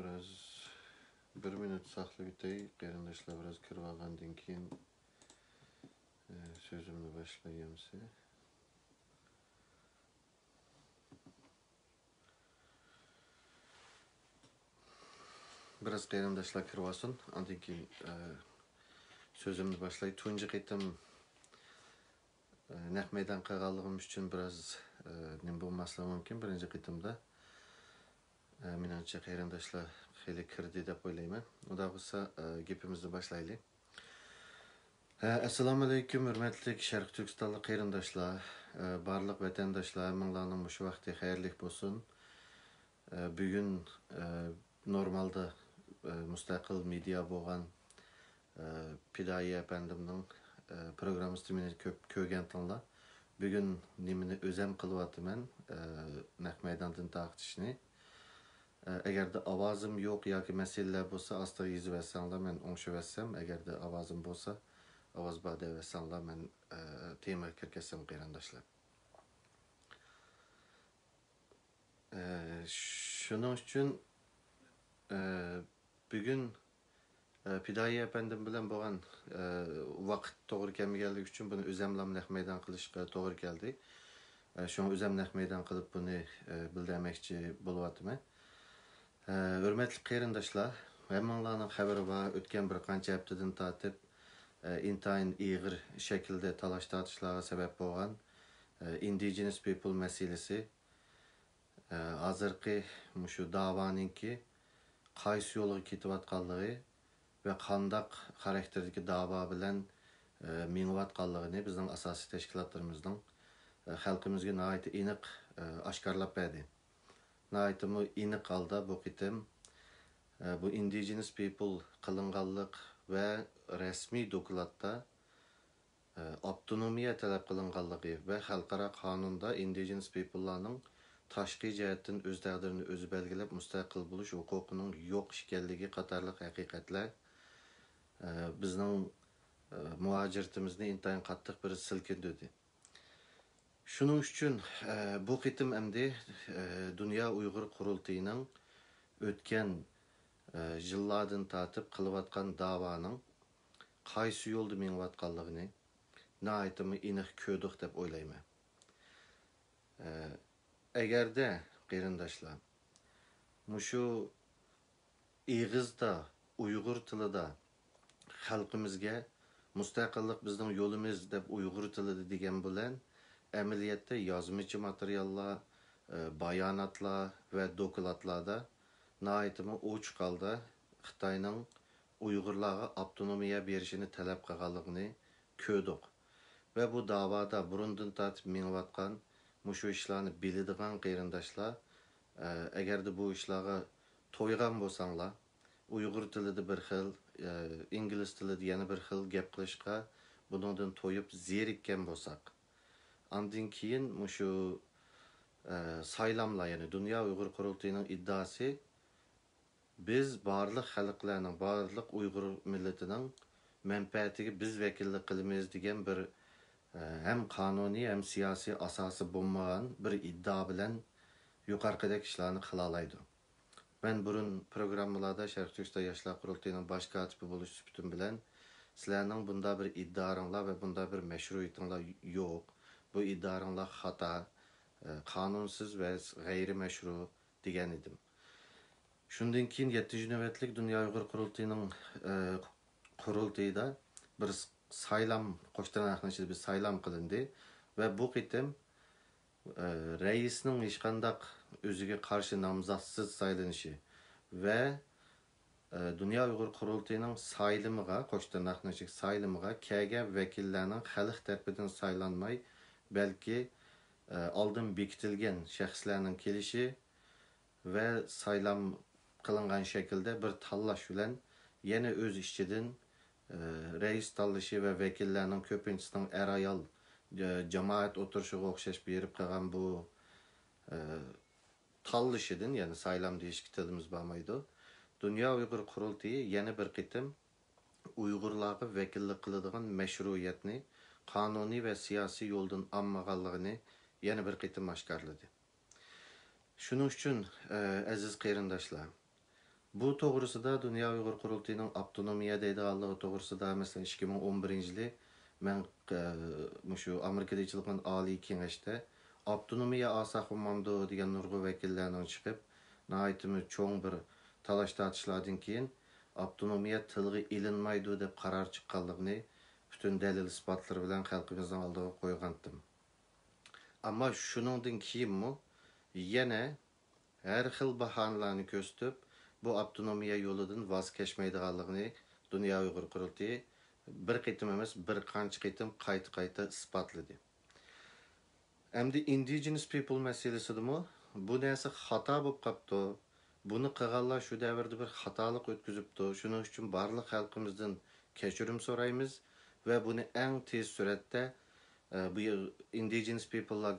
Biraz bir minut saklı bitey. Qarindoshlar biraz kirib olgandan keyin sözümni boshlayman size. Biraz qarindoshlar kirib olsin. Ondan keyin sözümni boshlayman. Tunji qitim naq maydon qilganligim uchun biraz nim bo'lmasligi mumkin. Birinchi qitimda menimcha qarindoshlar xeyli kirdi deb o'ylayman. Unda bo'lsa gapimizni boshlaylik. Assalomu alaykum, hurmatli Sharq Turkistonlik qarindoshlar, barliq vatandoshlar, hammalarning shu vaqti xayrli bo'lsin. Bugun normalda mustaqil media bo'lgan Pidayi efendimning programmasini meni ko'p ko'rgantinglar. Bugun nimani o'zim qilyapman, naq maydondan taqtishni. Agarda ovozim yo'q yoki masalalar bo'lsa, asta yozib olsanglar, men o'ngshavassam, agarda ovozim bo'lsa, ovoz bade ve sanla men tema kirkesem qarindoshlar. Shuning uchun bugun Pidayi efendim bilan bo'lgan vaqt to'g'ri kelmaganligi uchun buni o'zim naq maydon qilishga to'g'ri keldi. Shuni o'zim naq maydon qilib buni bildirmoqchi bo'lyapman. Hurmatli qarindoshlar, hammalarning xabari bor, o'tgan bir qancha haftadan tortib intayin iğir şekilde talaş tartışlara sebep olan indigenous people meselesi hazırki şu davanınki qaysi yo'lga ketayotganligi ve qandaq karakterdeki dava bilan mingyotganligini bizning asosiy tashkilotlarimizning xalqimizga nihoyat aniq oshkorlab berdi. Nihoyat aniq holda bu qitim bu indigenous people qilinganlik ve resmi dokladda avtonomiya talab qilinganligi ve xalqaro qonunda indigenous people'larning tashqi jihatdan o'z taqdirini o'zi belgilab mustaqil bo'lish huquqining yo'q ekanligi qatorliq haqiqatlar bizning muhojirtimizni intayin qattiq bir silkindirdi. Shuning uchun bu qitim endi Dünya Uyg'ur qurultiyining o'tgan yillardan tortib qilayotgan davaning qaysi yo'lda mingyotganligini nihoyatmi aniq ko'rdik deb o'ylayman. Agarda qarindoshlar mushu ig'izda Uyg'ur tilida xalqimizga mustaqillik bizning yo'limiz deb Uyg'ur tilida degan bilan amaliyotda yozmachi materiallar, bayonotlar ve dokladlarda nihoyatmi ochiq holda Xitoyning Uyg'urlarga avtonomiya berishini talab qilganligini ko'rdik. Ve bu davada burundan tortib mingyotgan mushu ishlarni biladigan qarindoshlar, agarda bu ishlarga to'ygan bo'lsanglar, Uyg'ur tilida bir xil, ingliz tilida yana bir xil gap qilishga bundan to'yib zerikkan bo'lsak, ondan keyin mushu saylamlar, ya'ni Dünya Uyg'ur qurultiyining iddiasi biz barliq xalqlarning, barliq Uyg'ur milletining menfaatiga biz vakillik qilamiz degan bir hem qonuniy hem siyosiy asosi bo'lmagan bir iddia bilan yuqorqidagi ishlarni qila oladi. Men burun programmalarda Sharq Turkiston yoshlar qurultiyining bosh kotibi bo'lish suhbatim bilan sizlarning bunda bir iddialaringlar ve bunda bir meşruiyatinglar yo'q. Bu iddialaringlar xato, qonunsiz ve g'ayri meşru degan edim. Shundan keyin 7-ci navbatlik Dünya Uyg'ur qurultiyining qurultiyida bir saylam, qo'shtirnoqning ichida bir saylam qilindi ve bu qitim reisning hech qanday o'ziga qarshi nomzodsiz saylanishi ve Dünya Uyg'ur qurultiyining saylimiga, qo'shtirnoqning saylimiga kelgan vakillarning xalq tarafidan saylanmay, balki oldin bekitilgan shaxslarning kelishi ve saylam qilingan şekilde bir tanlash bilan yana o'z ichidan reis tanlashi ve vakillarning ko'pinchisining ayol jamoat o'tirishiga o'xshash berib qolgan bu tanlashidan, ya'ni saylam deyishga tilimiz bormaydi. Dünya Uyg'ur qurultiyi yana bir qitim Uyg'urlarga vakillik qiladigan meşruiyatni qonuniy ve siyosiy yo'ldan olmaganligini yana bir qitim oshkorladi. Shuning uchun aziz qarindoshlar, Bu to'g'risida Dünya Uyg'ur Qurultayıning avtonomiya deydiganligi to'g'risida masalan 2011-yili men shu Amerikada ichilgan Oliy Kengashda avtonomiya asaqmamdı degan nurg'u vakillarning chiqib, nihoyatimi cho'ng bir talash tortishlardan keyin avtonomiya tilga ilinmaydi deb qaror chiqqanligini bütün dalil isbotlar bilan xalqimizning oldiga qo'ygandim. Ammo shuningdan keyinmi yana har xil bahonalarni ko'rsatib bu avtonomiya yo'lidan voz kechmaydiganligini Dünya Uyg'ur Qurultayı bir qitim emas, bir qancha qitim qayta isbotladi. Endi indigenous people meselesida bu narsa xato bo'lib qapti. Buni qilganlar shu davrda bir xatolik o'tkazibdi. Shuning uchun barliq xalqimizdan kechirim so'raymiz va buni eng tez suratda bu indigenous people'lar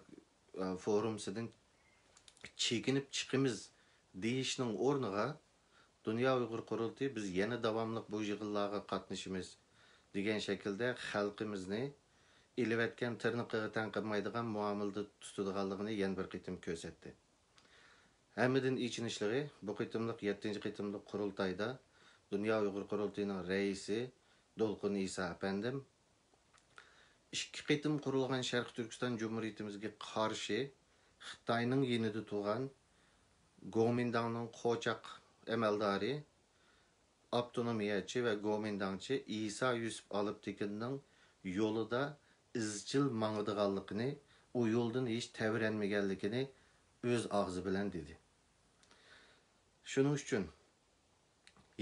forumsidan chekinib chiqimiz deyishning o'rniga Dünya Uyg'ur Qurultayı biz yana davomli bu yig'inlarga qatnashimiz degan shaklda xalqimizni ilivatgan tirniqiga tanqilmaydigan muomalada tutadiganligini yana bir qitim ko'rsatdi. Hammadan ichinishlig'i bu qitimliq 7-qitimliq qurultayda Dünya Uyg'ur Qurultayıning raisi Dolqun Isa apandim 2 qitim qurilgan Sharq Turkiston Cumhuriyatimizga qarshi Xitoyning yenida turgan Gomindangning qo'chaq amaldori avtonomiyachi va gomindangchi Isa Yusuf Aliptekinning yo'lida izchil mangdiganligini, u yo'ldan hech tavranmaganligini o'z og'zi bilan dedi. Shuning uchun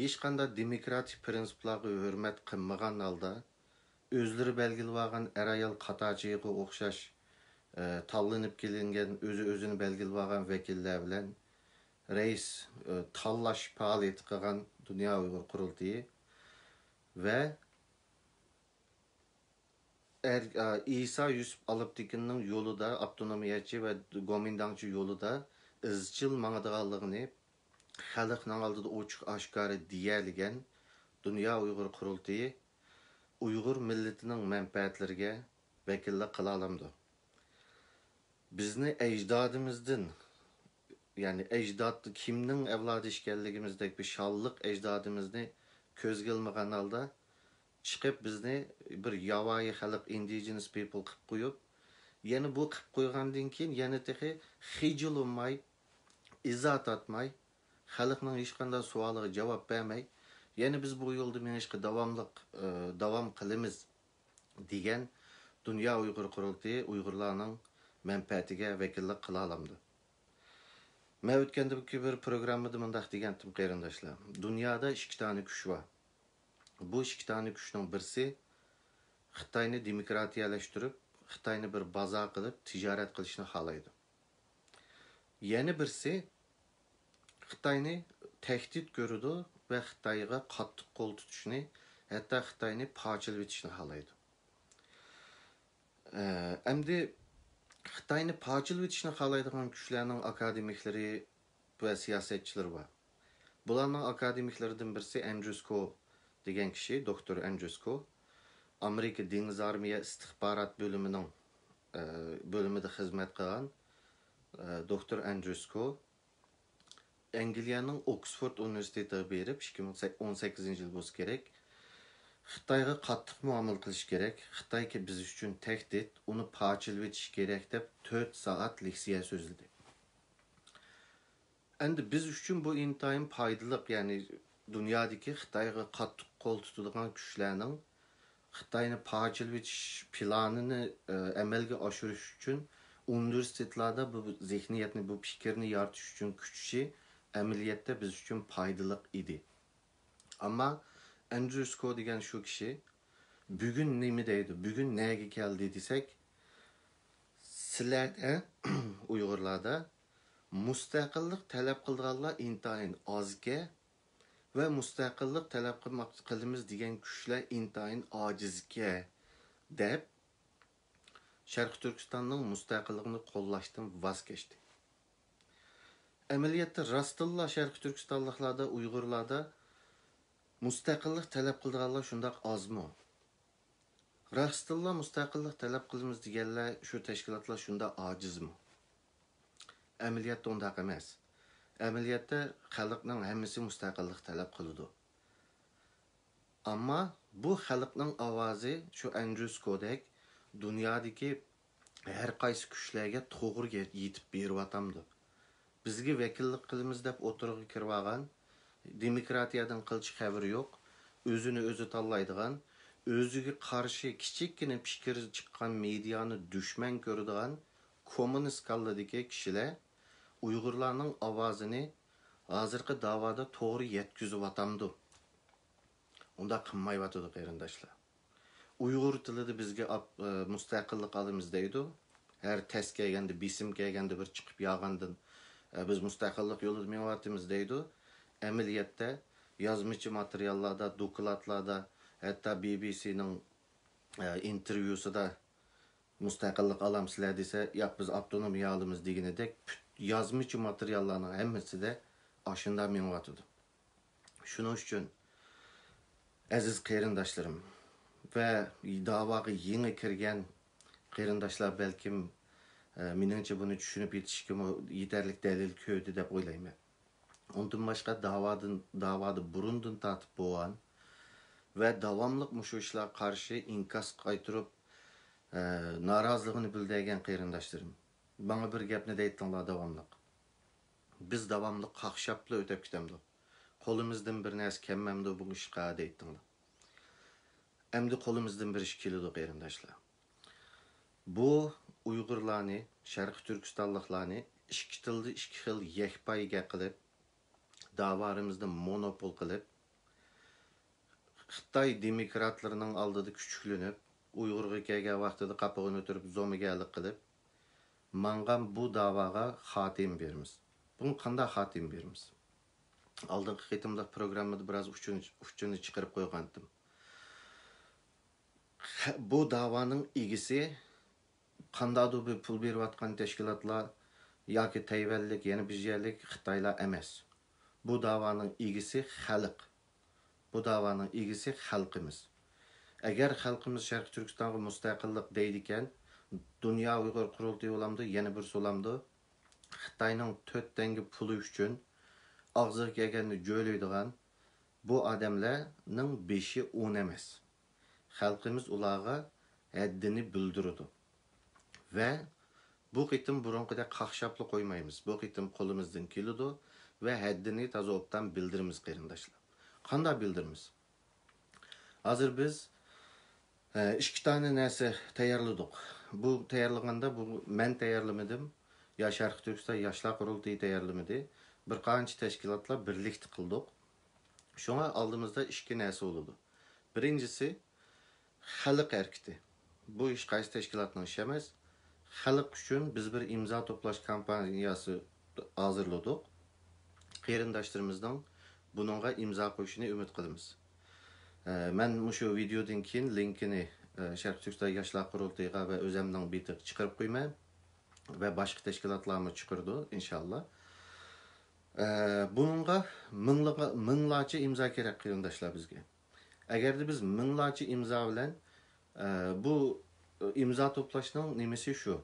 hech qanday demokratik prinsiplarga hurmat qilmagan holda o'zlari belgilagan ayol qatochiga o'xshash tanlanib kelingan o'zini belgilagan vakillar bilan reis tanlash faoliyati qilgan Dünya Uyg'ur Qurultayı va İsa Yusuf Aliptekinning yo'lida avtonomiyachi va gomindangchi yo'lida izchil mangdiganligini xalqning oldida ochiq oshkora deyilgan Dünya Uyg'ur Qurultayı Uyg'ur millatining manfaatlariga vakillik qila oladi. Bizni ajdodimizdan yani ecdadı kimning avlodi ekanligimizdek bir şalliq ecdadimizni ko'zga ilmagan holda chiqib bizni bir yovvoyi xalq indigenous people qilib qo'yib, yana bu qilib qo'ygandan keyin yana tehi xijil olmay, izzat atmay, xalqning hech qanday savoliga javob bermay, yana biz bu yo'lda menishga davom qilamiz degan Dünya Uyg'ur Qurultayı Uyg'urlarning manfaatiga vakillik qila oladi. Men o'tgandagi bir programmada mundaq degandim qarindoshlar. Dunyoda 2 tane kuch bor. Bu 2 tane kuchning birisi Xitoyni demokratiyalashtirib, Xitoyni bir bozor qilib tijorat qilishni xohlaydi. Yana birisi Xitoyni tahdid ko'radi va Xitoyga qattiq qo'l tutishni, hatto Xitoyni parchalab etishni xohlaydi. Endi Xitoyni parchalab etishni xohlaydigan kuchlarning akademiklari va siyosatchilari bor. Bularning akademiklaridan birisi Andrew Sko degan kishi, doktor Andrew Sko, Amerika Dengiz Armiya istixborot bo'limida xizmat qilgan doktor Andrew Sko Angliyaning Oxford universitetiga berib 2018-yil bo'lsa kerak. Xitoyga qattiq muomala qilish kerak. Xitoy ki biz uchun tahdid, uni parchalab etish kerak deb 4 soat leksiya so'zladi. Endi biz uchun bu intayin foydali, ya'ni dunyodagi Xitoyga qattiq qo'l tutadigan kuchlarning Xitoyni parchalab etish planini amalga oshirish uchun universitetlarda bu zihniyatni, bu fikrni yaratish uchun kuchi amaliyotda biz uchun foydali edi. Ammo Andrew Sko degan shu kishi bugun nima deydi, bugun nega keldi desak, sizlarda Uyg'urlarda mustaqillik talab qilganlar intayin ozga va mustaqillik talab qilamiz degan kuchlar intayin ojizga deb Sharq Turkistonning mustaqilligini qo'llashdan voz kechdi. Amaliyotda rostilla Sharq Turkistonliklarda, Uyg'urlarda mustaqillik talab qilganlar shundoq ozmi? Rostilla mustaqillik talab qilamiz deganlar shu tashkilotlar shunda ojizmi? Amaliyotda undaq emas. Əməliyyatda xalqның həmmisi müstəqillik tələb qıldı. Amma bu xalqның avazı şu Andrew Skodek dünyadakı hər qaysı күшlərə toğru yetib berib atamdı. Bizga vəkillik qilimiz deb o'tirg'i kirib olgan, demokratiyadan qilchi xabari yo'q, o'zini o'zi tanlaydigan, o'ziga qarshi kichikkina fikri chiqqan mediani dushman ko'radigan kommunist kalladagi kishilar Uyg'urlarning ovozini hozirgi davoda to'g'ri yetkazib atamdi. Unda qilmayotdi qarindoshlar. Uyg'ur tilida bizga mustaqillik olamiz deydi. Her test kelganda, bisim kelganda bir chiqib yog'andan biz müstakillik yolu mevatimiz deydi. Əməliyyatda yazmıcı materiallarda, dokladlarda, hatta BBC'nin intervyusu da müstakillik alamsızlar dese, ya biz avtonomiya alımız digine dek yazmıcı materiallarının hemmesi de aşında mevatıdır. Şunun için aziz qarindaşlarım ve davaga yeni kirgen qarindaşlar belki menimce bunu düşünüp yetişkim yeterlik delil köydü dep oylayman. Ondan başka davada burundan tatip boğan ve davamlık muşu işler karşı inkas kaytırıp narazılığını bildirgen qarindaşlarım. Bana bir gapni deytdiler davamlık. Biz davamlık qaqşaplı ötep kitemdi. Kolumuzdan bir nas kemmemdi bu işqa deytdiler. Emdi kolumuzdan bir iş kelidi qarindaşlar. Bu Uyg'urlarni, Sharq Turkistonliklarni ikki tilda ikki xil yakpayiga qilib, davolarimizni monopol qilib, Xitoy demokratlarining oldida kuchuklanib, Uyg'urga kelgan vaqtida qapig'ini o'tirib zo'migalik qilib, mangan bu davoga xotim beramiz. Buni qanday xotim beramiz? Oldingi qitimda programmada biroz uchini chiqarib qo'ygandim. Bu davoning egisi qandaydir bir pul berayotgan tashkilotlar yoki Tayvanlik, yana bizlarlik Xitoylar emas. Bu davoning egisi xalq. Bu davoning egisi xalqimiz. Agar xalqimiz Sharq Turkistonga mustaqillik deydi ekan, Dunyo Uyg'ur qurultiyi olamdi, yana bir so'lamdi. Xitoyning 4 tanga puli uchun og'ziga kelganni jo'laydigan bu odamlarning beshi o'n emas. Xalqimiz ularga haddini bildirdi. Ve bu qitim burunqidek qaqshaplı qo'ymaymiz. Bu qitim qo'limizdan keladi ve haddini toza obdan bildirimiz qarindoshlar. Qanday bildirimiz? Hozir biz ikki tane narsa tayyorladik. Bu tayyorlaganda bu men tayyorlamadim. Ya Sharq Turkiston yoshlar qurultiyi tayyorlamadi. Bir qancha tashkilotlar birlikda qildik. Shunga oldimizda ikki narsa bo'ldi. Birinchisi xalq harakati. Bu ish qaysi tashkilotning ishi emas. Xalq üçün biz bir imza toplaş kampanyası hazırladık. Qarindaşlarımızdan bununla imza qo'yishini umid qilamiz. Men şu videodan keyin linkini Sharq Turkiston yoshlar qurultiyiga va o'zimning betiga chiqarib qo'yman va boshqa tashkilotlarga chiqardi inshaalloh. Bununla minglarcha imza kerak qarindoshlar bizga. Agarda biz minglarcha imza bilan bu imza toplashning nimasi shu.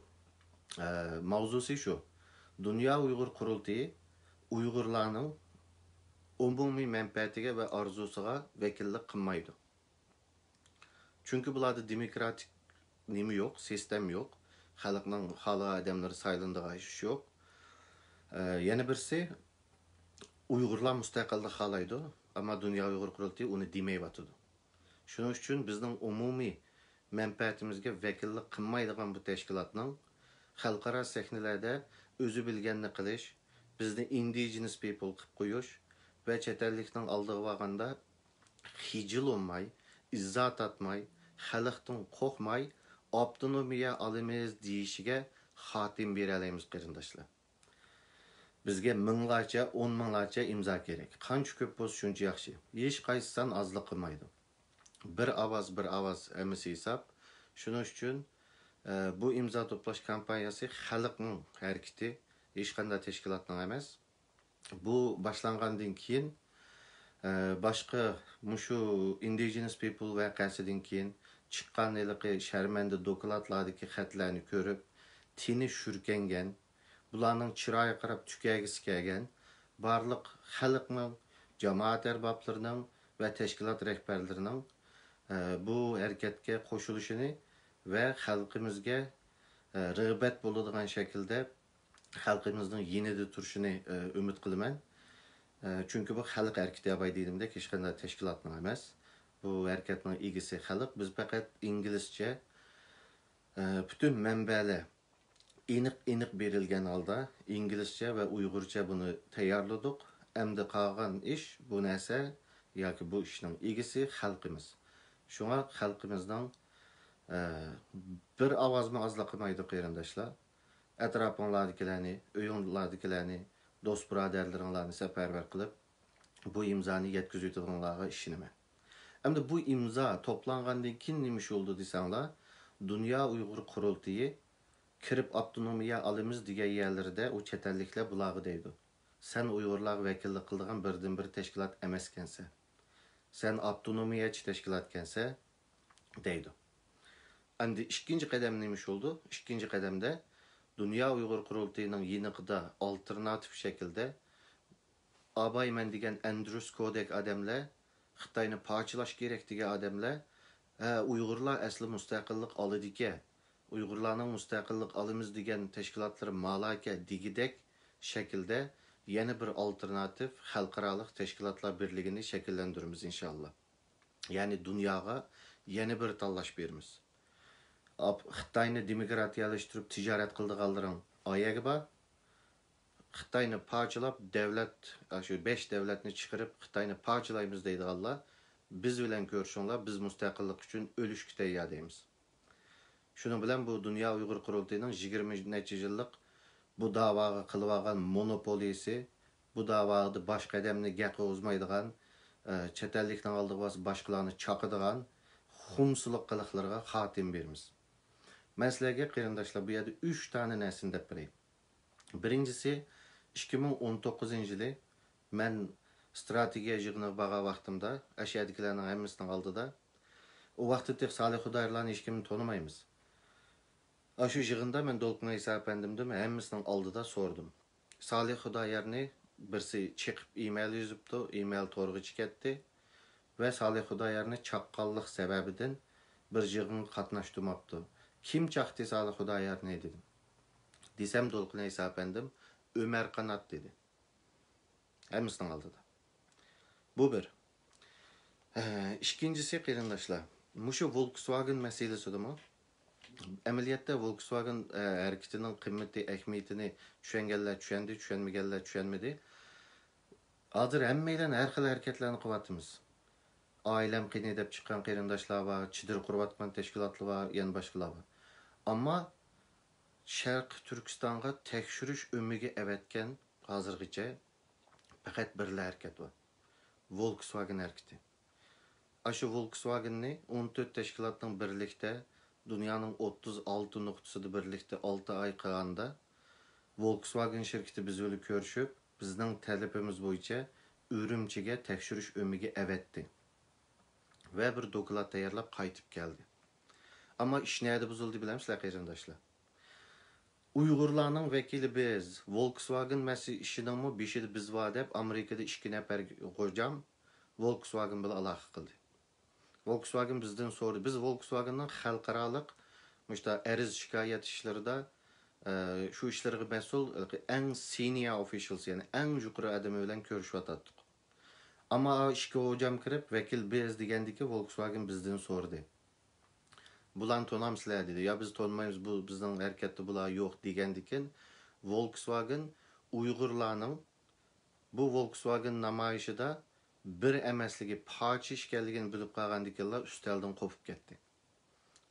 Mavzusi shu. Dünya Uyghur Qurultiyi Uyg'urlarning umumiy manfaatiga va orzusiga vakillik qilmaydi. Chunki bularda demokratik nima yo'q, sistem yo'q. Xalqning xalq odamlari saylanadigan ish yo'q. Yana birisi Uyg'urlar mustaqillik xohlaydi, ammo Dünya Uyghur Qurultiyi uni demayotdi. Shuning uchun bizning umumiy manfaatimizga vakillik qilmaydigan bu tashkilotning xalqaro sahnalarda o'zi bilganini qilish, bizni indigenous people qilib qo'yish va chet ellikning oldiga borganda xijil olmay, izzat atmay, xalqdan qo'rqmay, avtonomiya olamiz deyishiga xotim bera olamiz qarindoshlar. Bizga minglarcha, 10 minglarcha imzo kerak. Qancha ko'p bo'lsa shuncha yaxshi. Hech qaysidan ozlik qilmaydi. Bir ovoz emisi hisob. Shuning uchun bu imzo to'plash kampaniyasi xalqning harakati, hech qanday tashkilotning emas. Bu boshlangandan keyin boshqa mushu indigenous people voqeasidan keyin chiqqan sharmanda dokladlardagi xatlarni ko'rib, tini shurkangan, bularning chiroyi qarab tukagisi kelgan, barlıq xalqның, cemaat erbaplarının və təşkilat rəhbərlərinin bu hərəkətə qoşuluşunu və xalqımızga rəğbət bo'ladigan şəkildə xalqımızın yenida turishini ümid qilaman. Çünki bu xalq hərəkəti yapay deydimdə hech qanday təşkilatning emas. Bu hərəkətning egisi xalq. Biz faqat inglizcə bütün mənbələr aniq berilgan holda inglizcə və uyg'urcha buni tayyorladik. Endi qolgan ish bu narsa yoki bu ishning egisi xalqimiz. Shunga xalqimizning bir ovozmi ozliq qilmaydi qarindoshlar. Atrofingizdagilarni, uyingizdagilarni, do'st birodarlaringlarni safarbar qilib bu imzoni yetkazib o'tganlarga ishonaman. Endi bu imzo to'plangandan keyin nima bo'ldi desanglar, Dünya Uyg'ur Qurultiyi kirib avtonomiya olamiz degan yerlarda u chet elliklar bularga deydi. Sen Uyg'urlar vakillik qilgan birdan bir tashkilot emas ekansan. Sen avtonomiyachi tashkilot ekansan deydi. Endi ikkinchi qadam nima bo'ldi? Ikkinchi qadamda Dünya Uyg'ur Qurultiyining yeniqida alternativ shaklda Abayman degan Andrews Kodek odamlar Xitoyni parchalash kerak degan odamlar Uyg'urlar asli mustaqillik oladi ekan. Uyg'urlarning mustaqillik olamiz degan tashkilotlar malaka digidek shaklda yana bir alternativ xalqaro tashkilotlar birligini shakllantiramiz inshaalloh. Ya'ni dunyoga yana bir tanlash beramiz. Xitoyni demokratiyalashtirib tijorat qildiganlaring oyaga bor. Xitoyni parchalab davlat, shu 5 davlatni chiqarib Xitoyni parchalaymiz deydiganlar biz bilan ko'rishinglar, biz mustaqillik uchun o'lishga tayyor deymiz. Shuning bilan bu Dünya Uyg'ur Qurultiyining 20 necha yillik bu da'voga qilib olgan monopoliyasi, bu da'voda boshqa odamni gapga uzmaydigan, chet ellikning oldiga bosib boshqalarni chaqadigan xumsuluq qiliqlarga xotim beramiz. Men sizlarga qarindoshlar bu yerda 3 tane narsani deb beray. Birinchisi 2019-yili men strategiya yig'iniga borgan vaqtimda ashiyadagilarning hammasining oldida o vaqtda Salih Xudoyorlarni hech kimni tonimaymiz. Shu yig'inda men Dolqin Isa apandimdan hammasining oldida so'rdim. Salih Xudoyorni birsi chiqib email yozibdi, email to'rg'ichi ketdi va Salih Xudoyorni chaqqonlik sababidan bir yig'inga qatnashtirmabdi. Kim chaqdi Salih Xudoyorni dedim. Desem Dolqin Isa apandim Ömer Kanat dedi. Hammasining oldida. Bu bir. İkincisi qarindoshlar, mushu Volkswagen masalasida amaliyotda Volkswagen harakatining qimmati, ahamiyatini tushunganlar tushundi, tushunmaganlar tushunmadi. Hozir hammalar har xil harakatlarni qilyapmiz. Oilam qini deb chiqqan qarindoshlar bor, chidir qurayotgan tashkilotlar bor, yana boshqalar bor. Ammo Sharq Turkistonga tekshirish ummiga avatgan hozirgacha faqat bir harakat bor. Volkswagen harakati. Aşı Volkswagen'ni 14 təşkilatın birlikdə dünyanın 36 nöqtəsində birlikdə 6 ay qalanda Volkswagen şirkəti biz öyle görüşüb bizning tələbimiz boyunca Ürümçiga tekshirish ömüge əvətdi və bir doklad tayyorlab qaytib gəldi. Amma iş nədə buzuldu biləmsizlər qarindoshlar? Uyg'urlarning vakili biz Volkswagen işinin mi beşidi biz var deb Amerikada 2 nəfər qo'jam Volkswagen bilan aloqa qildi. Volkswagen bizden sordu. Biz Volkswagen'ın xalqaralıq ariz şikayet işlerinde şu işlerge mesul en senior officials yani en yukarı adamı bilen görüşüyattık. Ama işki hocam kirip vekil biz degendiki Volkswagen bizden sordu. Bulan tonamsızlar dedi. Ya biz tonmayız bu bizden harekette bula yok degendikin Volkswagen Uygurlarının bu Volkswagen namayışı da bir emesligi parça işgalligini bilib qolgandikanlar ustaldan qo'pib ketdi.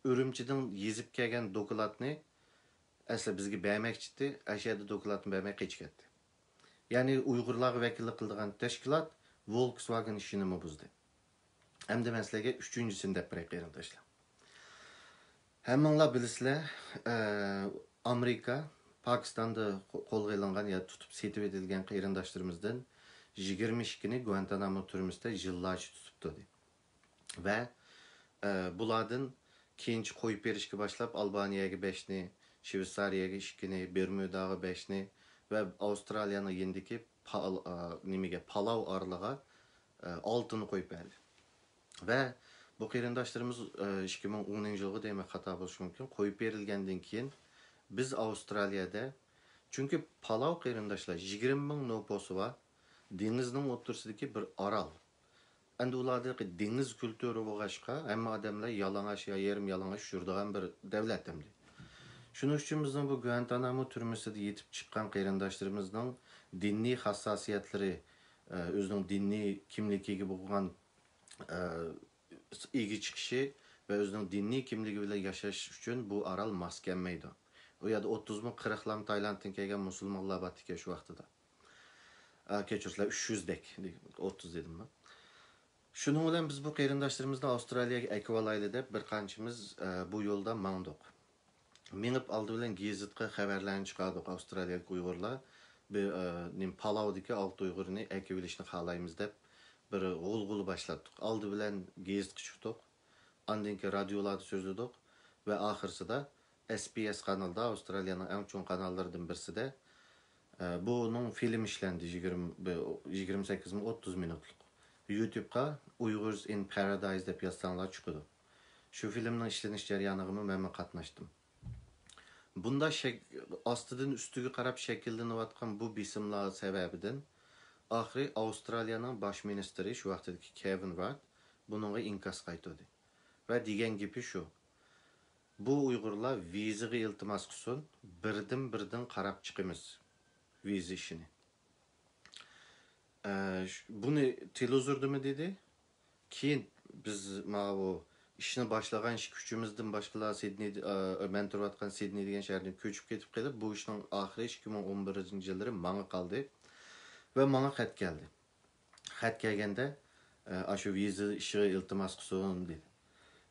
Ürümçidan yezib kelgan dokladni asli bizga bermoqchidi, ashada dokladni bermay qechib ketdi. Ya'ni Uyg'urlarga vakillik qilgan tashkilot Volkswagen ishini buzdi. Hamda men sizlarga 3-chisini deb beray qarindoshlar. Hammanglar bilasizlar, Amerika Pokistonda qo'lga olingan ya tutib setib etilgan qarindoshlarimizdan 22'ni Guantanamo türməsində yıllarca tutubdu. Və bulardan keyinci qoyub berişki başlap Albaniyaga 5'ni, Şveysariyaga 2'ni, Bermudaga 5'ni və Avstraliyanın yendiki nimaga palav orlig'a oltin qo'yib berdi. Va bu qarindoshlarimiz 2010 yilga demak xato bo'lishi mumkin. Qo'yib berilgandan keyin biz Avstraliyada chunki palav qarindoshlar 20 ming nüfusi var. Denizning o'rtasidagi bir orol. Endi ulardagi dengiz kulturi bo'lg'achqa, hamma odamlar yalang'och yo yarim yalang'och yuradigan bir davlat endi. Shuning uchun bizning bu Guantanamo turmusida yetib chiqqan qarindoshlarimizning diniy hassosiyatlari, o'zining diniy kimligiga bo'lgan ega chiqishi va o'zining diniy kimligi bilan yashash uchun bu orol mos kelmaydi. U yerda 30 ming 40 lam Taylanddan kelgan musulmonlar bor ekan shu vaqtida. Keçirsizlar 300 dek, 30 dedim ben. Şunun bilan biz bu qarindoshlarimizni Avstraliyaga akvalayli deb bir qanchamiz bu yo'lda mangdiq. Menib oldi bilan gazetga xabarlarni chiqardik Avstraliyalik Uyg'urlar bir Palavdagi 6 Uyg'urni akvalishni xohlaymiz deb bir g'ulg'ul boshladik. Oldi bilan gazetga chiqdik. Ondan keyin radiolarda so'zladik va oxirsida SBS kanalida Avstraliyaning eng chong kanallaridan birisida bunun film işlendi 28 min 30 minutlik. YouTube'ga Uyghurs in Paradise deb yazsanlar çıkıdı. Şu filmnin işleniş jarayonig'imi men qatnaşdım. Bunda astidan ustiga qarab shakllanayotgan bu bisimlar sababidan oxiri Avstraliyaning bosh ministri shu vaqtdagi Kevin Rudd buningga inkas qaytardi. Va degan gapi shu. Bu Uyg'urlar vizaga iltimos qilsin, birdan qarab chiqamiz. Viza işini. Bunu televizorda mı dedi? Keyin biz bu işini başlagan iş küçümüzden başkalar Sydney, men turayotgan Sydney degan shahardan ko'chib ketib qolib, bu ishning oxiri 2011-yillari menga qoldi va menga xat keldi. Xat kelganda shu viza ishiga iltimos qilsin dedi.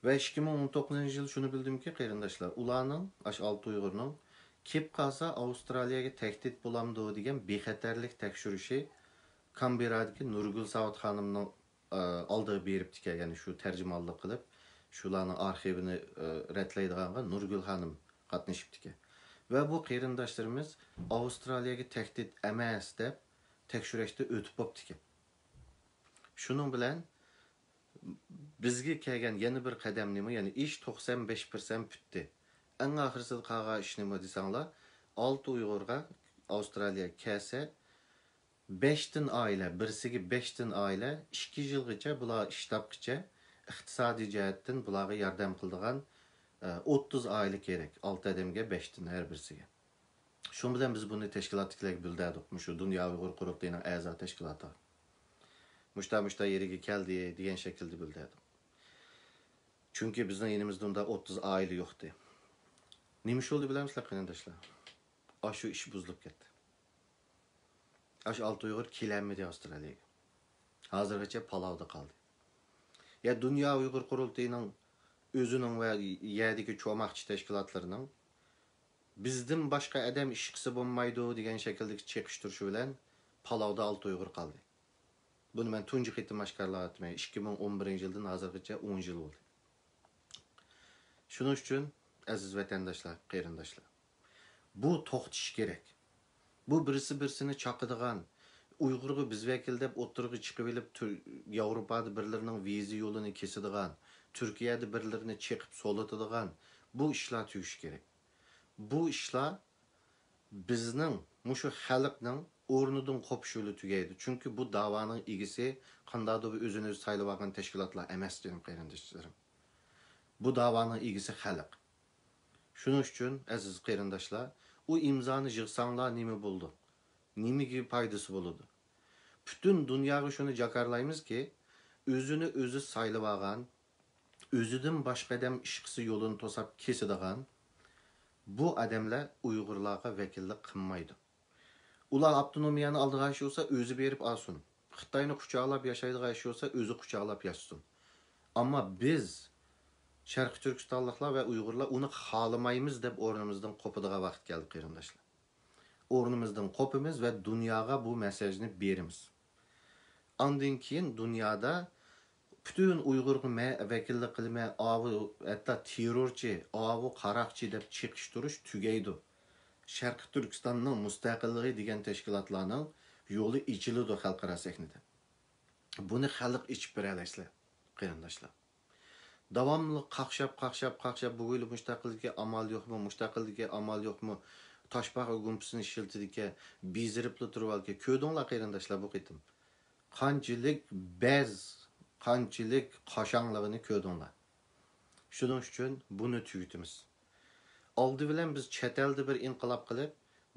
Va 2019-yil shuni bildimki, qarindoshlar, ularning 6 Uyg'urning kep qalsa Avstraliyaga tahdid bo'lamdi degan bexatarlik tekshirishi Canberra'dagi Nurgul Savat xonimning oldiga beribdi ekan, ya'ni shu tarjimonlik qilib, shularning arxivini ratlaydiganga Nurgul xonim qatnashibdi ekan. Va bu qarindoshlarimiz Avstraliyaga tahdid emas deb tekshirishda o'tib bo'libdi ekan. Shuning bilan bizga kelgan yana bir qadam nima, ya'ni ish 95% bitdi. Eng oxirsida qolgan ish nima desanglar, 6 Uyg'urga Avstraliya kelsa 5 tin aile, birisiga 5 tin aile 2 yilgacha bular ishlabgacha iqtisodiy jihatdan bularga yordam qiladigan 30 aile kerak. 6 odamga 5 tin har birisiga. Shu bilan biz buni tashkilotchilarga bildirdik. Shu Dunyo Uyg'ur qurultayining a'zo tashkiloti. Mushta yeriga keldi degan shaklda bildirdik. Chunki bizning yenimizda unda 30 aile yo'qdi. Nima bo'ldi bilamizlar qarindoshlar? Shu ish buzilib ketdi. 6 Uyg'ur kelanmadi Avstraliyaga. Hozirgacha Palavda qoldi. Ya Dunyo Uyg'ur qurultayining o'zining va yerdagi cho'moqchi tashkilotlarining bizdan boshqa odam ish qilsa bo'lmaydi degan shakldagi chekishtirishi bilan Palavda 6 Uyg'ur qoldi. Buni men tunji qitim oshkorlayapman. 2011-yildan hozirgacha 10 yil bo'ldi. Shuning uchun aziz vatandoshlar, qarindoshlar, bu to'xtatish kerak. Bu birisini chaqadigan, Uyg'urga biz vakil deb o'tirg'i chiqib olib, Yevropada birlarining viza yo'lini kesadigan, Turkiyada birlarini cheqib solatadigan bu ishlar tuyish kerak. Bu ishlar bizning mushu xalqning o'rnidan qopish yo'li tugaydi. Chunki bu da'voning egisi qandaydir o'zini saylab olgan tashkilotlar emas, dedim qarindoshlarim. Bu da'voning egisi xalq. Shuning uchun aziz qarindoshlar, u imzoni yig'sanglar nima bo'ldi? Nimaga foydasi bo'ladi? Bütün dunyoga shuni jakarlaymizki, o'zini o'zi saylab olgan, o'zidan boshqa odam ish qilsa yo'lini to'sab kesadigan bu odamlar Uyg'urlarga vakillik qilmaydi. Ular avtonomiyani oldiga ish olsa o'zi berib olsin. Xitoyni quchoqlab yashaydigan ish olsa o'zi quchoqlab yashsin. Ammo biz Sharq Turkistonliklar va Uyg'urlar uni xohlamaymiz deb o'rnimizdan qo'padigan vaqt keldi qarindoshlar. O'rnimizdan qo'pimiz va dunyoga bu mesajni berimiz. Ondan keyin dunyoda bütün Uyg'urga vakillik qilmay, hatto terrorchi, qaroqchi deb chiqishtirish tugaydi. Sharq Turkistonning mustaqilligi degan tashkilotlarning yo'li ichiladi xalqaro sahnada. Buni xalq ichib beralasizlar, qarindoshlar. Davamlı qaqshab bu o'yli mustaqillikka amal yo'qmi, mustaqillikka amal yo'qmi, toshbaqa gumpusini ishiltidiki, beziribli turvalki, ko'dinglar qarindoshlar bu qitim. Qanchalik bez, qanchalik qashangligini ko'dinglar. Shuning uchun buni tugitimiz. Oldi bilan biz chet elda bir inqilob qilib,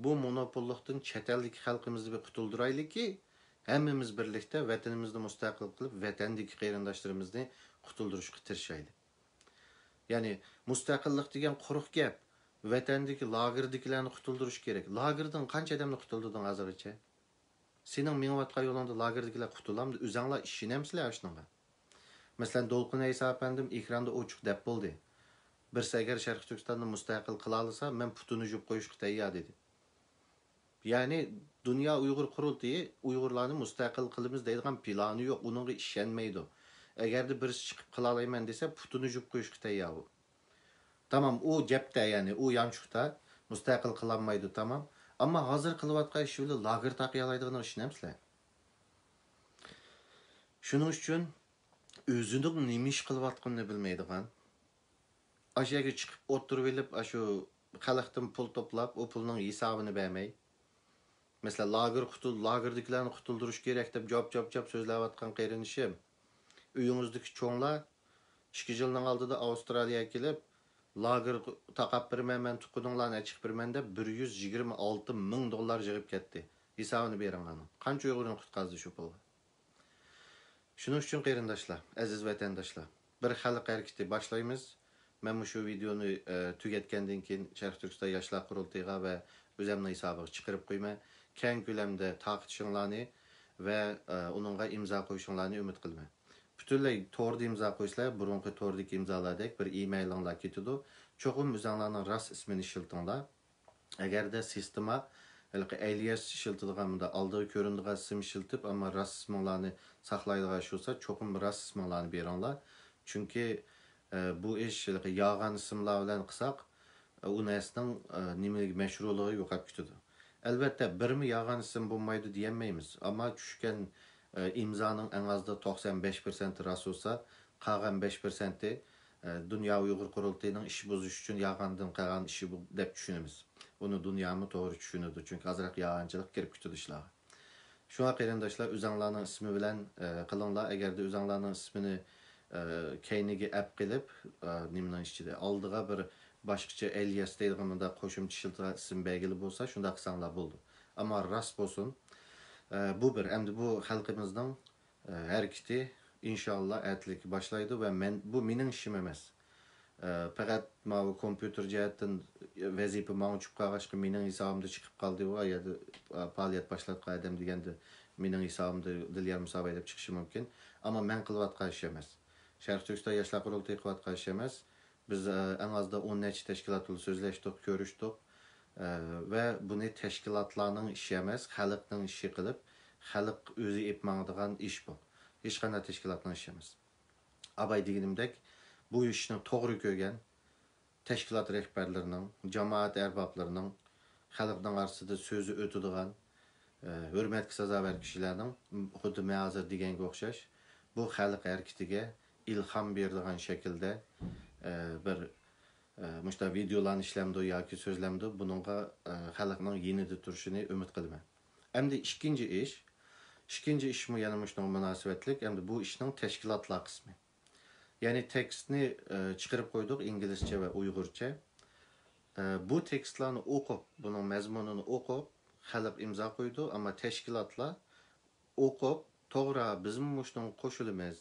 bu monopollikdan chet eldagi xalqimizni bir qutuldiraylikki, hammamiz birlikda vatanimizni mustaqil qilib, vatandagi qarindoshlarimizni qutuldirishga tirishaylik. Ya'ni mustaqillik degan quruq gap. Vatandagi lagerdagilarni qutuldirish kerak. Lagerdan qancha odamni qutuldirding hozirgacha? Sening mingyotgan yo'lingda lagerdagilar qutulamdi, o'zinglar ishonamsizlar shunga? Masalan, Dolqin Aysa apandim ekranda ochiq deb bo'ldi. Birsi agar Sharq Turkistonni mustaqil qila olsa, men putini yuvib qo'yishga tayyor dedi. Ya'ni Dünya Uyg'ur qurultiyi Uyg'urlarni mustaqil qilamiz deydigan plani yo'q, uningga ishonmaydi. Agarda birisi chiqib qila olayman desa, putini yuvib qo'yishga tayyor. Tamam, u gapda, ya'ni u yanchiqda mustaqil qilinmaydi, tamam. Ammo hozir qilayotgan ishi bilan lager taqiy oladiganini ishonamsizlar? Shuning uchun o'zining nima ish qilayotganini bilmaydigan, ashaga chiqib o'tirib olib, shu xalqdan pul to'plab, o pulning hisobini bermay, mesela lagerdagilarni qutuldirish kerak deb jop so'zlayotgan qarinishim, uyingizdagi cho'nglar 2 yilning oldida Avstraliyaga kelib, lager taqab birman, men tuqudinglarni chiqib birman deb $126,000 yig'ib ketdi. Hisobini beringlar. Qancha Uyg'urni qutqazdi shu pulga? Shuning uchun qarindoshlar, aziz vatandoshlar, bir xalq harakati boshlaymiz. Men shu videoni tugatgandan keyin Sharq Turkiston yoshlar qurultiyiga va o'zimning hisobiga chiqarib qo'yman. Keng ko'lamda taqitishinglarni va uningga imzo qo'yishinglarni umid qilaman. Butunlay to'g'ri imzo qo'ysizlar, burungi to'g'ridagi imzolardek bir emailinglar ketadi. Cho'qim o'zinglarning rost ismini ishiltinglar. Agarda sistema alias ishiltidiganda oldiga ko'rinadigan ism ishiltib, ammo rost ismlarni saqlaydigan bo'lsa, cho'qim rost ismlarni beringlar. Chunki bu ish yolg'on ismlar bilan qilsak, u narsaning nimaga mashrulligi yo'qolib ketadi. Albatta, birmi yolg'on ism bo'lmaydi demaymiz, ammo tushgan imzoning eng azda 95% rost bo'lsa, qolgan 5% Dünya Uyg'ur qurultiyining ish buzish uchun yolg'ondan qolgan ishi deb tushunamiz. Uni dunyomi to'g'ri tushunadi, chunki azroq yolg'onchilik kirib ketadi ishlarga. Shunga qarindoshlar, o'zinglarning ismi bilan qilinglar. Agarda o'zinglarning ismini keyniga app qilib, nimning ichida oldiga bir boshqacha alias deydiganda qo'shimcha shiltira ism belgili bo'lsa, shunda qilsanglar bo'ldi. Ammo rost bo'lsin. Bu bir, endi bu xalqimizning harakati inshaalloh atlik boshlaydi va bu mening ishim emas. Faqat mana kompyuter jihatdan vazifa menga tushib qolg'achqa mening hisobimda chiqib qoldi va yoki faoliyat boshlatgan odam deganda mening hisobimda Dilyar Musaboy deb chiqishi mumkin. Ammo men qilayotgan ish emas. Sharq Turkiston yoshlar qurultiyi qilayotgan ish emas. Biz eng azda 10 necha tashkilot bilan so'zlashdik, ko'rishdik va buni tashkilotlarning ishi emas, xalqning ishi qilib, xalq o'zi etmaydigan ish bu. Hech qanday tashkilotning ishi emas. Abay deganimdek, bu ishni to'g'ri ko'rgan tashkilot rahbarlarining, jamoat arboblarining, xalqning orasida so'zi o'tadigan, hurmatga sazovor kishilarning xuddi hozir deganga o'xshash bu xalq harakatiga ilhom beradigan shaklda bir mushta videolarni ishlamdi yoki so'zlamdi, buningga xalqning yenida turishini umid qilaman. Endi ikkinchi ish mu yana mushunga munosabatlik, endi bu ishning tashkilotlar qismi. Ya'ni tekstni chiqarib qo'ydik inglizcha va uyg'urcha. Bu tekstlarni o'qib, buning mazmunini o'qib, xalq imzo qo'ydi, ammo tashkilotlar o'qib, to'g'ri biz mushunga qo'shilamiz.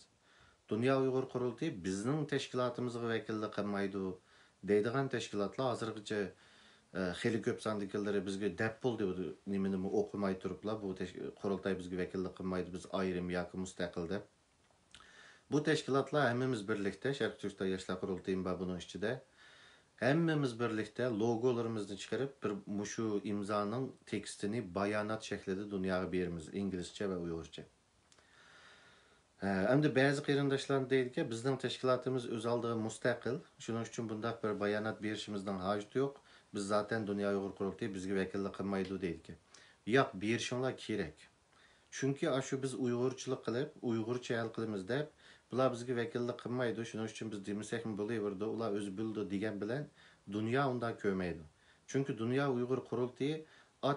Dünya Uyg'ur qurultiyi bizning tashkilotimizga vakillik qilmaydi deydigan tashkilotlar hozirgacha xeyli ko'p sondagilar bizga deb bo'ldi, nimani o'qimay turiblar, bu qurultiy bizga vakillik qilmaydi, biz ayrim yoki mustaqil deb. Bu tashkilotlar hammamiz birlikda, Sharq Turkiston yoshlar qurultiyi va buning ichida hammamiz birlikda logolarimizni chiqarib, bir mushu imzoning tekstini bayonot shaklida dunyoga beramiz, inglizcha va uyg'urcha. Endi ba'zi qarindoshlar deydiki, bizning tashkilotimiz o'z oldiga mustaqil, shuning uchun bunday bir bayonot berishimizning hojati yo'q. Biz zaten Dünya Uyg'ur qurultiyi bizga vakillik qilmaydi deydiki. Yo'q, berishinglar kerak. Chunki shu biz Uyg'urchilik qilib, Uyg'urcha hal qilamiz deb, bular bizga vakillik qilmaydi. Shuning uchun biz demasakmi bo'laverdi, ular o'zi bildi degan bilan dunyo undan ko'maydi. Chunki dunyo Uyg'ur qurultiyi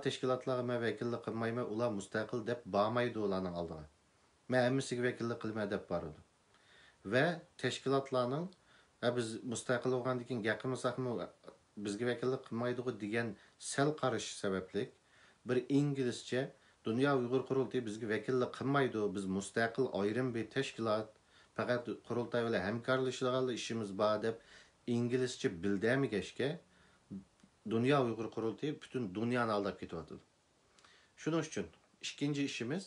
tashkilotlarga men vakillik qilmayman, ular mustaqil deb bormaydi ularning oldiga. Men hammasiga vakillik qilmay deb boradi. Va tashkilotlarning biz mustaqil bo'lgandan keyin gapirmasakmi bizga vakillik qilmaydi degan sal qarash sababli bir inglizcha Dünya Uyghur Kurultayı bizga vakillik qilmaydi, biz mustaqil ayrim bir tashkilot, faqat qurultay bilan hamkorlashishga ishimiz bor deb inglizcha bildamigashga Dünya Uyghur Kurultayı bütün dunyoni aldab ketyapti. Shuning uchun ikkinchi ishimiz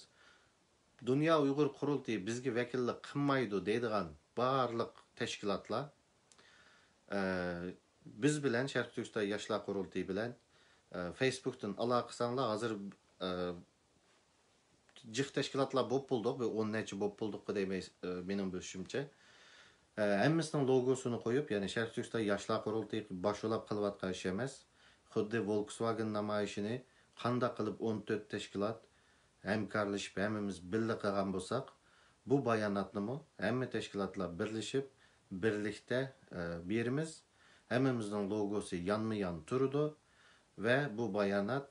Dünya Uyghur Kurultayı bizga vakillik qilmaydi deydigan barliq tashkilotlar biz bilan Sharq Turkiston Yoshlar Qurultayı bilan Facebook'tan aloqasanlar hozir jiq tashkilotlar bo'lib bo'ldik ve 10 necha bo'lib bo'ldik deymay mening bilishimcha. Hammasining logosini qo'yib, ya'ni Sharq Turkiston Yoshlar Qurultayı boshqalab qilayotgan ish emas. Xuddi Volkswagen namoyishini qanday qilib 14 tashkilot hamkorlashib hammamiz birga qilgan bo'lsak, bu bayonotni hamma tashkilotlar birlashib, birlikda berimiz. Hammamizning logosi yanma-yan turdi ve bu bayonot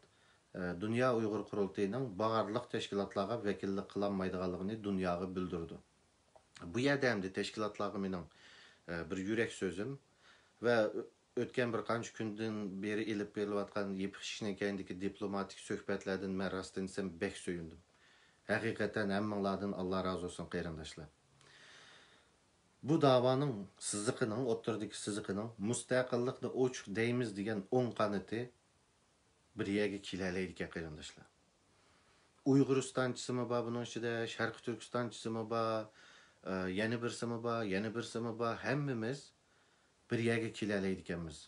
Dünya Uyghur Kurultayı'nın barliq tashkilotlarga vakillik qilinmaydiganligini dunyoga bildirdi. Bu yerda ham tashkilotlarga mening bir yurak so'zim va o'tgan bir qancha kundan beri ilib berilayotgan yepishishdan keyindagi diplomatik suhbatlardan men rostdan desam bek suyundim. Haqiqatan hammanglardan Alloh razı olsun qarindoshlar. Bu da'voning siziqining, o'ttirdagi siziqining mustaqillikni ochiq deymiz degan o'ng qanoti bir yerga kelalaydi ekan qarindoshlar. Uyg'uristonchisimi bor buning ichida, Sharq Turkistonchisimi bor, yana birsimi bor, yana birsimi bor, hammamiz bir yerga kelalaydi ekanmiz.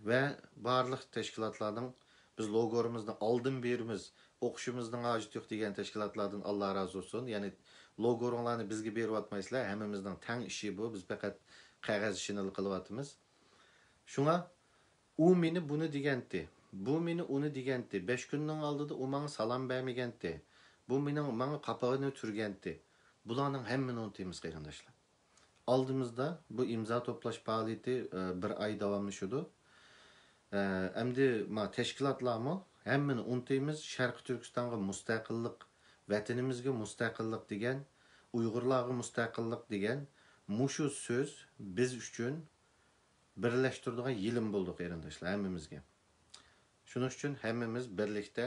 Va barliq tashkilotlarning biz logorimizni oldin berimiz, o'qishimizning hojati yo'q degan tashkilotlardan Alloh razı olsun. Ya'ni logolarni bizga berib atmaysizlar, hammamizning tang ishi bu. Biz faqat qog'oz ishini qilyapmiz. Shunga u meni buni deganti. Bu meni uni deganti. 5 kunning oldida u menga salom bermaganti. Bu mening menga qapog'ini turganti. Bularning hammani unutamiz qarindoshlar. Oldimizda bu imzo to'plash faoliyati bir oy davomlashadi. Endi ma tashkilotlarmi hammani unutamiz. Sharq Turkistonga mustaqillik, vatanimizga mustaqillik degan, Uyg'urlarga mustaqillik degan mushu so'z biz uchun birlashtiradigan yilim bo'ldi qarindoshlar hammamizga. Shuning uchun hammamiz birlikda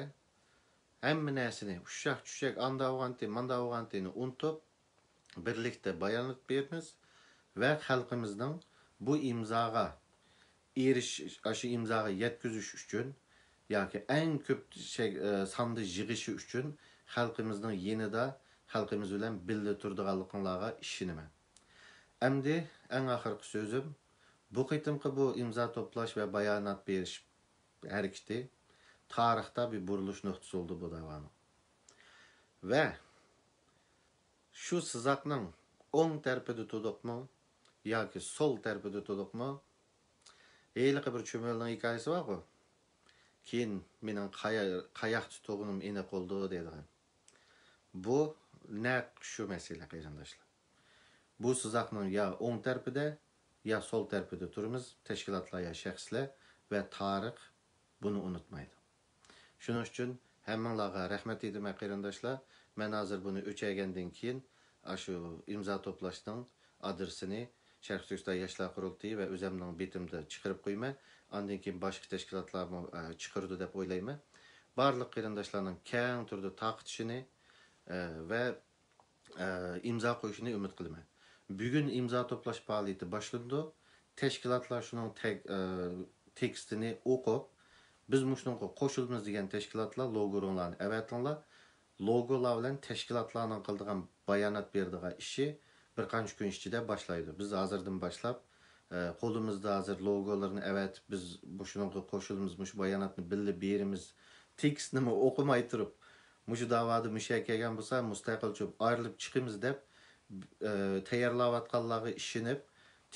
hamma narsani ushaq-tushaq andavganti, mandavgantini unutib birlikda bayonot beramiz va xalqimizning bu imzoga shu imzoga yetkazish uchun yoki eng ko'p sonda yig'ishi uchun xalqimizning yanida xalqimiz bilan birga turadiganliglarga ishonaman. Endi eng oxirgi so'zim bu qitimqi bu imzo to'plash va bayonot berish harakati tarixda bir burilish nuqtasi oldu bu davanın. Ve şu sızakның o'ng tarafida tutuqmu yoki sol tarafida tutuqmu eyliqi bir cho'milning hikoyasi var ku. Keyin mening qayoq tutug'im aniq oldu deydigan. Bu naq shu masala qarindoshlar. Bu sızakның ya o'ng tarafida ya sol tarafida turimiz, tashkilotlar ya shaxslar ve tarix bunu unutmaydi. Shuning uchun hammanglarga rahmat aytaman qarindoshlar. Men hozir buni o'chirgandan keyin shu imzo to'plashning adresini Sharq Turkiston Yoshlar Qurultayyi va o'zimning betimda chiqarib qo'yman. Ondan keyin boshqa tashkilotlarni chiqardi deb o'ylayman. Barliq qarindoshlarning keng turda taqtishini va imzo qo'yishini umid qilaman. Bugun imzo to'plash faoliyati boshlandi. Tashkilotlar shuning tekstini o'qib biz mushunga qo'shilamiz degan tashkilotlar logolarni avatinglar. Logolar bilan tashkilotlarning qildigan bayonot berdigan ishi bir qancha kun ichida boshlaydi. Biz hozirdan boshlab qo'limizda hozir logolarni avatib biz mushunga qo'shilamiz, mush bayonotni birga berimiz. Tekstni o'qimay turib, mush da'voda mushak kelgan bo'lsa, mustaqilcha ayrilib chiqamiz deb tayyorlayotganlarga ishinib,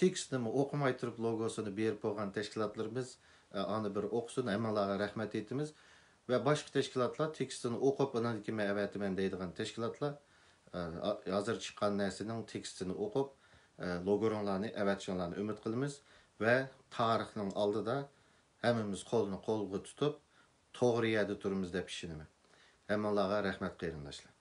tekstni o'qimay turib logosini berib qo'ygan tashkilotlarimiz ani bir o'qisin, hammalarga rahmat aytamiz. ve başka teşkilatlar tekstini okup anadaki mevetimen deydiğin teşkilatlar hazır çıkan nesinin tekstini okup logorunlarını, evetçinlarını ümit kılımız ve tarihinin aldıda hemimiz kolunu kolgu tutup doğru yerde durumuz dep işinimi. Hem Allah'a rahmet kıyırındaşlar.